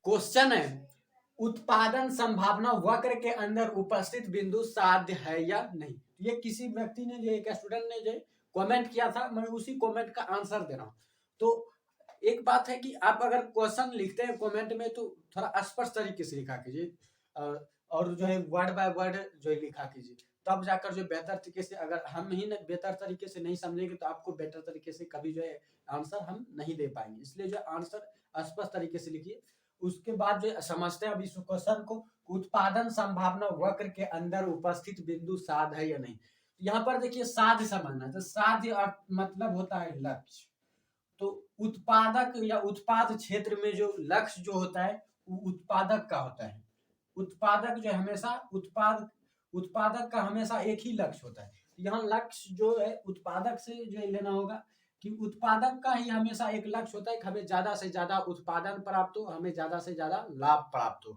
Question है, उत्पादन संभावना वक्र के अंदर उपस्थित बिंदु साध्य है या नहीं। ये किसी व्यक्ति ने जो एक स्टूडेंट ने जो कमेंट किया था, मैं उसी कमेंट का आंसर दे रहा हूं। तो एक बात है कि आप अगर क्वेश्चन लिखते हैं कमेंट में तो थोड़ा स्पष्ट तरीके से लिखा कीजिए और जो है वर्ड बाय वर्ड जो है लिखा कीजिए, तब जाकर जो बेहतर तरीके से, अगर हम ही बेहतर तरीके से नहीं समझेंगे तो आपको बेहतर तरीके से कभी जो है आंसर हम नहीं दे पाएंगे। इसलिए जो आंसर स्पष्ट तरीके से लिखिए। उसके बाद जो समझते हैं अब इस क्वेश्चन को, उत्पादन संभावना वक्र के अंदर उपस्थित बिंदु साध है या नहीं। यहाँ पर देखिए साध्य समझना, तो साध्य मतलब होता है लक्ष्य। तो उत्पादक या उत्पाद क्षेत्र में जो लक्ष्य जो होता है वो उत्पादक का होता है। उत्पादक जो हमेशा उत्पादक का हमेशा एक ही लक्ष्य होता है। यहाँ लक्ष्य जो है उत्पादक से जो लेना होगा कि उत्पादक का ही हमेशा एक लक्ष्य होता है कि हमें ज्यादा से ज्यादा उत्पादन प्राप्त हो, हमें ज्यादा से ज्यादा लाभ प्राप्त हो।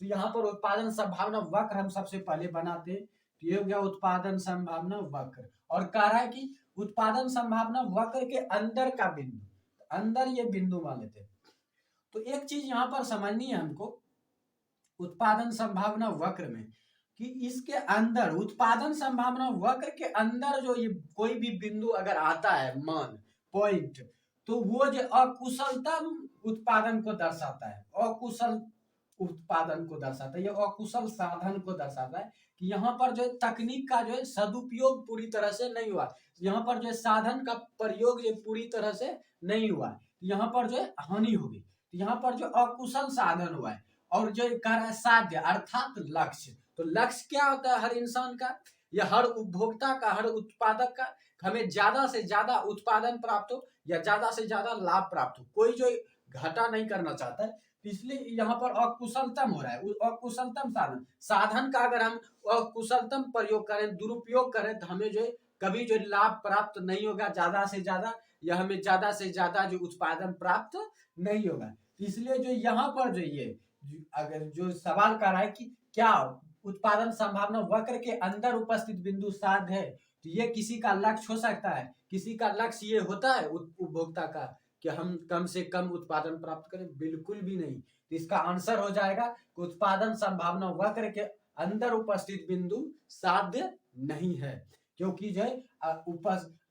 तो यहाँ पर उत्पादन संभावना वक्र हम सबसे पहले बनाते हैं। तो ये हो गया उत्पादन संभावना वक्र, और कह रहा है कि उत्पादन संभावना वक्र के अंदर का बिंदु, अंदर ये बिंदु मान लेते हैं। तो एक चीज यहाँ पर समझनी है हमको उत्पादन संभावना वक्र में, कि इसके अंदर उत्पादन संभावना वक्र के अंदर जो ये कोई भी बिंदु अगर आता है मान पॉइंट, तो वो जो अकुशलतम उत्पादन को दर्शाता है, अकुशल उत्पादन को दर्शाता है, ये अकुशल साधन को दर्शाता है कि यहाँ पर जो तकनीक का जो है सदुपयोग पूरी तरह से नहीं हुआ, यहाँ पर जो साधन का प्रयोग जो पूरी तरह से नहीं हुआ, यहाँ पर जो है हानि होगी। यहाँ पर जो अकुशल साधन हुआ है और जो कह रहा है साध्य अर्थात लक्ष्य। तो लक्ष्य क्या होता है हर इंसान का या हर उपभोक्ता का, हर उत्पादक का, हमें ज्यादा से ज्यादा उत्पादन प्राप्त हो या ज्यादा से ज्यादा लाभ प्राप्त हो, कोई जो घाटा नहीं करना चाहता है। इसलिए यहाँ पर अकुशलतम हो रहा है, अकुशलतम साधन, साधन का अगर हम अकुशलतम प्रयोग करें, दुरुपयोग करें, तो हमें जो है कभी जो लाभ प्राप्त नहीं होगा ज्यादा से ज्यादा, या हमें ज्यादा से ज्यादा जो उत्पादन प्राप्त नहीं होगा। इसलिए जो यहाँ पर जो ये अगर जो सवाल कर रहा है कि क्या उत्पादन संभावना वक्र के अंदर उपस्थित बिंदु साध है, तो ये किसी का लक्ष्य हो सकता है। किसी का लक्ष्य ये होता है उपभोक्ता का कि हम कम से कम उत्पादन प्राप्त करें, बिल्कुल भी नहीं। तो इसका आंसर हो जाएगा कि उत्पादन संभावना वक्र के अंदर उपस्थित बिंदु साध्य नहीं है, क्योंकि जो है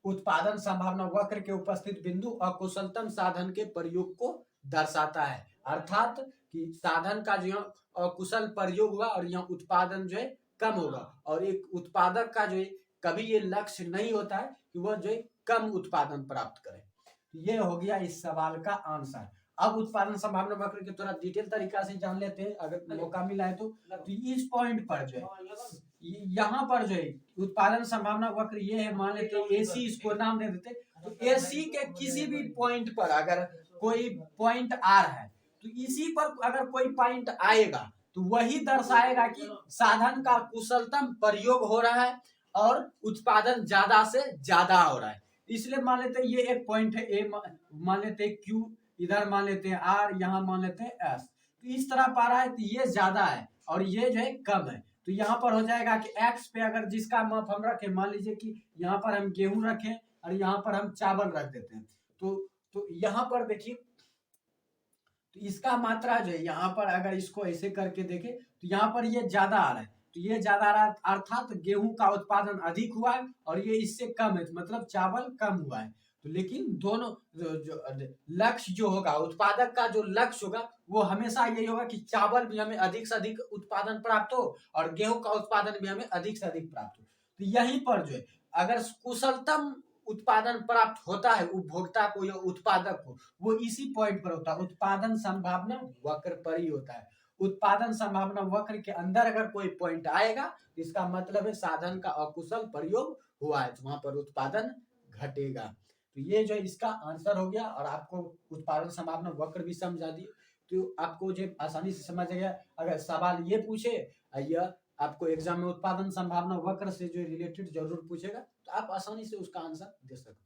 उत्पादन संभावना वक्र के उपस्थित बिंदु अकुशलतम साधन के प्रयोग को दर्शाता है, अर्थात कि साधन का जो अकुशल प्रयोग हुआ और यहाँ उत्पादन जो है कम होगा, और एक उत्पादक का जो है कभी ये लक्ष्य नहीं होता है कि वह जो है कम उत्पादन प्राप्त करे। ये हो गया इस सवाल का आंसर। अब उत्पादन संभावना वक्र के थोड़ा डिटेल तरीका से जान लेते हैं अगर मौका मिला है तो इस पॉइंट पर जो है यहाँ पर जो है उत्पादन संभावना वक्र ये है, मान लेते हैं एसी, इसको नाम दे देते। तो एसी के किसी भी पॉइंट पर अगर कोई पॉइंट आ रहा है तो इसी पर अगर कोई पॉइंट आएगा तो वही दर्शाएगा कि साधन का कुशलतम प्रयोग हो रहा है और उत्पादन ज्यादा से ज्यादा हो रहा है। इसलिए मान लेते हैं ये एक पॉइंट है ए, मान लेते हैं क्यू, इधर मान लेते हैं आर, यहाँ मान लेते हैं एस। तो इस तरह पा रहा है तो ये ज्यादा है और ये जो है कम है। तो यहाँ पर हो जाएगा कि एक्स पे अगर जिसका माप हम रखें, मान लीजिए कि यहाँ पर हम गेहूं रखें और यहाँ पर हम चावल रख देते हैं, तो यहाँ पर देखिए तो इसका मात्रा जो है यहाँ पर अगर इसको ऐसे करके देखें तो यहाँ पर ये ज्यादा आ रहा है, तो ये ज्यादा आ रहा है अर्थात गेहूं का उत्पादन अधिक हुआ है और ये इससे कम है, तो मतलब चावल कम हुआ है। तो लेकिन दोनों जो लक्ष्य जो होगा, उत्पादक का जो लक्ष्य होगा वो हमेशा यही होगा कि चावल भी हमें अधिक से अधिक उत्पादन प्राप्त हो और गेहूं का उत्पादन भी हमें अधिक से अधिक प्राप्त हो। तो यहीं पर जो है अगर कुशलतम उत्पादन प्राप्त होता है उपभोक्ता को या उत्पादक को, वो इसी पॉइंट पर होता है, उत्पादन संभावना वक्र पर ही होता है। उत्पादन संभावना वक्र के अंदर अगर कोई पॉइंट आएगा तो इसका मतलब है साधन का अकुशल प्रयोग हुआ है, तो वहां पर उत्पादन घटेगा। तो ये जो इसका आंसर हो गया, और आपको उत्पादन संभावना वक्र भी समझा दी, तो आपको जो आसानी से समझ गया। अगर सवाल ये पूछे या आपको एग्जाम में उत्पादन संभावना वक्र से जो रिलेटेड जरूर पूछेगा तो आप आसानी से उसका आंसर दे सकते हो।